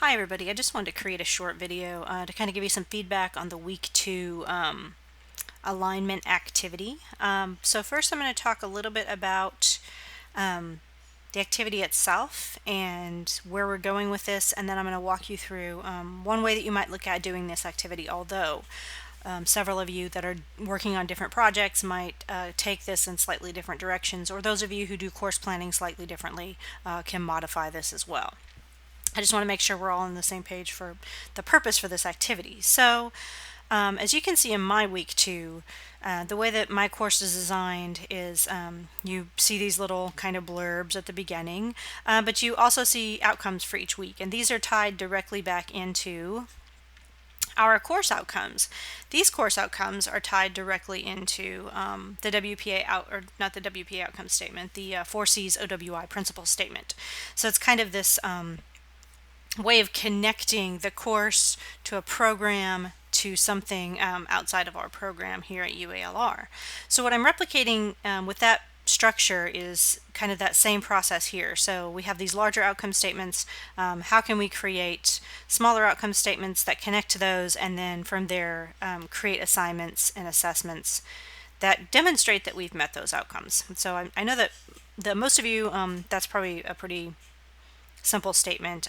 Hi everybody, I just wanted to create a short video to kind of give you some feedback on the week 2 alignment activity. So first I'm going to talk a little bit about the activity itself and where we're going with this, and then I'm going to walk you through one way that you might look at doing this activity, although several of you that are working on different projects might take this in slightly different directions, or those of you who do course planning slightly differently can modify this as well. I just want to make sure we're all on the same page for the purpose for this activity. So as you can see in my week 2, the way that my course is designed is you see these little kind of blurbs at the beginning, but you also see outcomes for each week, and these are tied directly back into our course outcomes. These course outcomes are tied directly into the not the WPA outcome statement, the 4C's OWI principle statement. So it's kind of this way of connecting the course to a program to something outside of our program here at UALR. So what I'm replicating with that structure is kind of that same process here. So we have these larger outcome statements. How can we create smaller outcome statements that connect to those, and then from there create assignments and assessments that demonstrate that we've met those outcomes. And so I know that most of you, that's probably a pretty simple statement.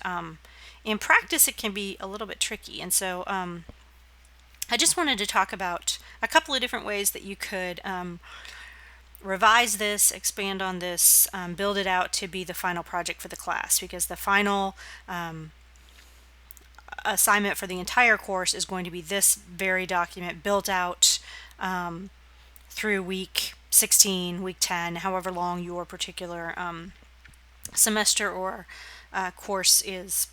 In practice, it can be a little bit tricky, and so I just wanted to talk about a couple of different ways that you could revise this, expand on this, build it out to be the final project for the class, because the final assignment for the entire course is going to be this very document built out through week 16, week 10, however long your particular semester or course is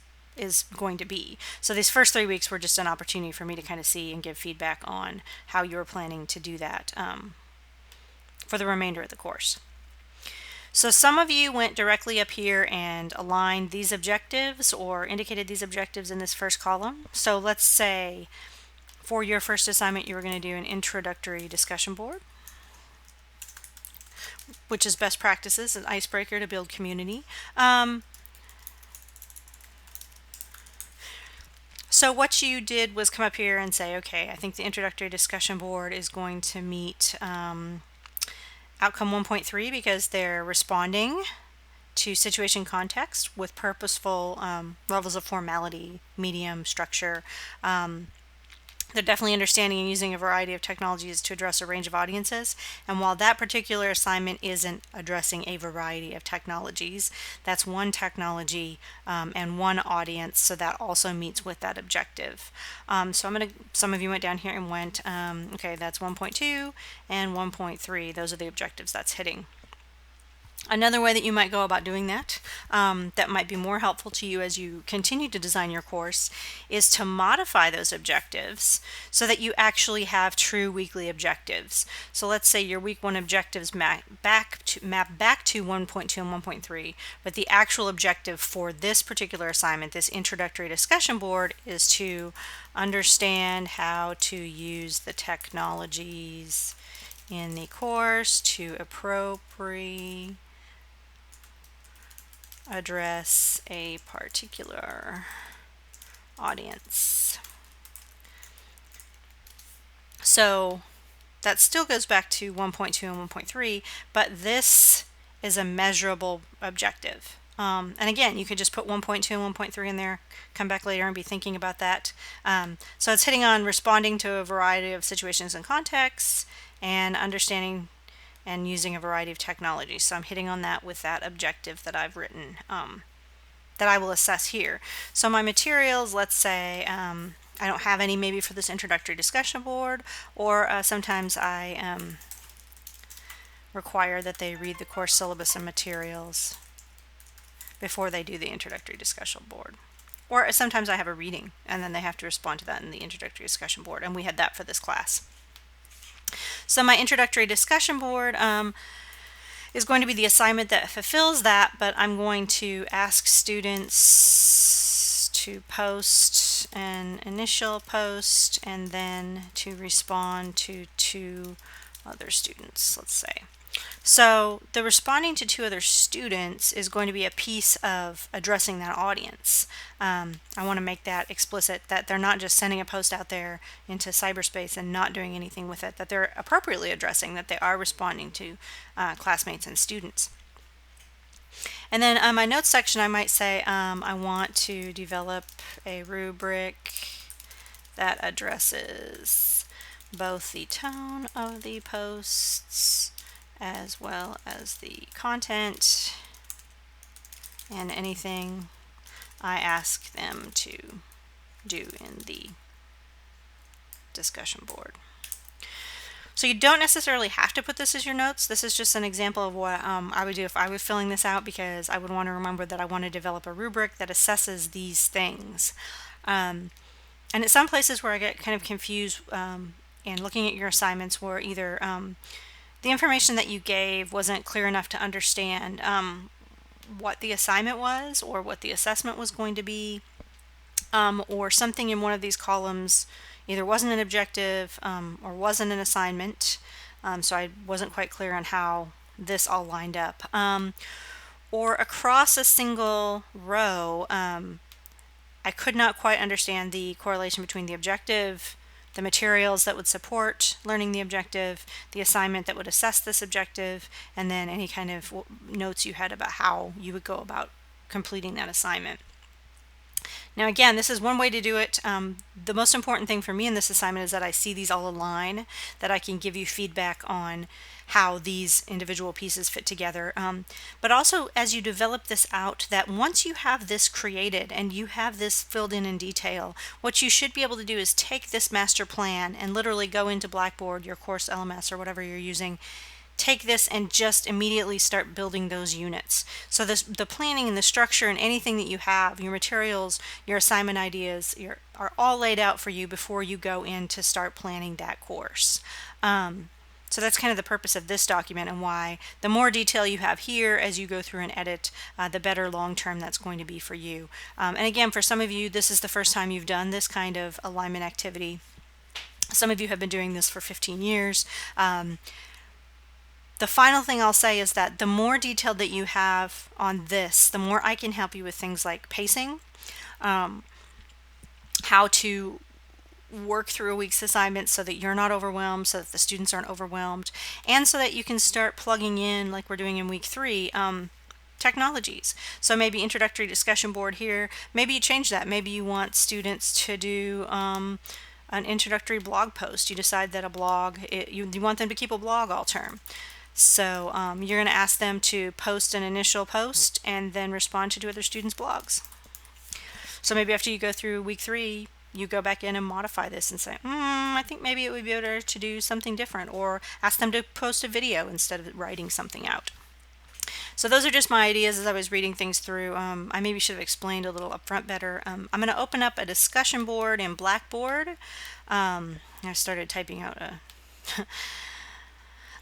going to be. So these first 3 weeks were just an opportunity for me to kind of see and give feedback on how you're planning to do that for the remainder of the course. So some of you went directly up here and aligned these objectives or indicated these objectives in this first column. So let's say for your first assignment you were going to do an introductory discussion board, which is best practices, an icebreaker to build community. So what you did was come up here and say, okay, I think the introductory discussion board is going to meet outcome 1.3 because they're responding to situation context with purposeful levels of formality, medium, structure. They're definitely understanding and using a variety of technologies to address a range of audiences. And while that particular assignment isn't addressing a variety of technologies, that's one technology and one audience, so that also meets with that objective. So some of you went down here and went, okay, that's 1.2 and 1.3. Those are the objectives that's hitting. Another way that you might go about doing that, that might be more helpful to you as you continue to design your course, is to modify those objectives so that you actually have true weekly objectives. So let's say your week 1 objectives map back to 1.2 and 1.3, but the actual objective for this particular assignment, this introductory discussion board, is to understand how to use the technologies in the course to appropriately address a particular audience. So that still goes back to 1.2 and 1.3, but this is a measurable objective. And again, you could just put 1.2 and 1.3 in there, come back later and be thinking about that. So it's hitting on responding to a variety of situations and contexts and understanding and using a variety of technologies. So I'm hitting on that with that objective that I've written that I will assess here. So my materials, let's say I don't have any maybe for this introductory discussion board, or sometimes I require that they read the course syllabus and materials before they do the introductory discussion board. Or sometimes I have a reading and then they have to respond to that in the introductory discussion board, and we had that for this class. So my introductory discussion board is going to be the assignment that fulfills that, but I'm going to ask students to post an initial post and then to respond to 2 other students, let's say. So the responding to two other students is going to be a piece of addressing that audience. I want to make that explicit, that they're not just sending a post out there into cyberspace and not doing anything with it, that they're appropriately addressing, that they are responding to classmates and students. And then my notes section, I might say I want to develop a rubric that addresses both the tone of the posts as well as the content and anything I ask them to do in the discussion board. So you don't necessarily have to put this as your notes. This is just an example of what I would do if I was filling this out, because I would want to remember that I want to develop a rubric that assesses these things. And at some places where I get kind of confused in looking at your assignments, where either the information that you gave wasn't clear enough to understand what the assignment was or what the assessment was going to be, or something in one of these columns either wasn't an objective or wasn't an assignment, so I wasn't quite clear on how this all lined up. Or across a single row, I could not quite understand the correlation between the objective, the materials that would support learning the objective, the assignment that would assess this objective, and then any kind of notes you had about how you would go about completing that assignment. Now again, this is one way to do it. The most important thing for me in this assignment is that I see these all align, that I can give you feedback on how these individual pieces fit together. But also, as you develop this out, that once you have this created and you have this filled in detail, what you should be able to do is take this master plan and literally go into Blackboard, your course LMS, or whatever you're using, take this and just immediately start building those units. So the planning and the structure and anything that you have, your materials, your assignment ideas, are all laid out for you before you go in to start planning that course. So that's kind of the purpose of this document, and why the more detail you have here as you go through and edit, the better long term that's going to be for you. And again, for some of you, this is the first time you've done this kind of alignment activity. Some of you have been doing this for 15 years. The final thing I'll say is that the more detail that you have on this, the more I can help you with things like pacing, how to work through a week's assignment so that you're not overwhelmed, so that the students aren't overwhelmed, and so that you can start plugging in, like we're doing in week 3, technologies. So maybe introductory discussion board here, maybe you change that. Maybe you want students to do an introductory blog post. You decide that a blog, you want them to keep a blog all term. So you're going to ask them to post an initial post and then respond to other students' blogs. So maybe after you go through week 3, you go back in and modify this and say, I think maybe it would be better to do something different, or ask them to post a video instead of writing something out. So those are just my ideas as I was reading things through. I maybe should have explained a little up front better. I'm going to open up a discussion board in Blackboard. I started typing out a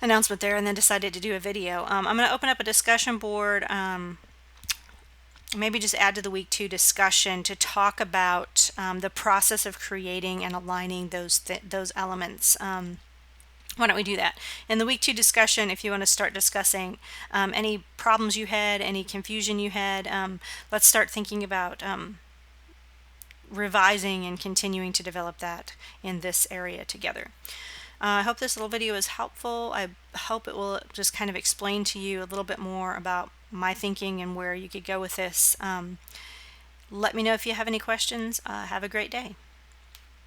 announcement there and then decided to do a video. I'm going to open up a discussion board, maybe just add to the week 2 discussion to talk about the process of creating and aligning those elements. Why don't we do that? In the week 2 discussion, if you want to start discussing any problems you had, any confusion you had, let's start thinking about revising and continuing to develop that in this area together. I hope this little video is helpful. I hope it will just kind of explain to you a little bit more about my thinking and where you could go with this. Let me know if you have any questions. Have a great day.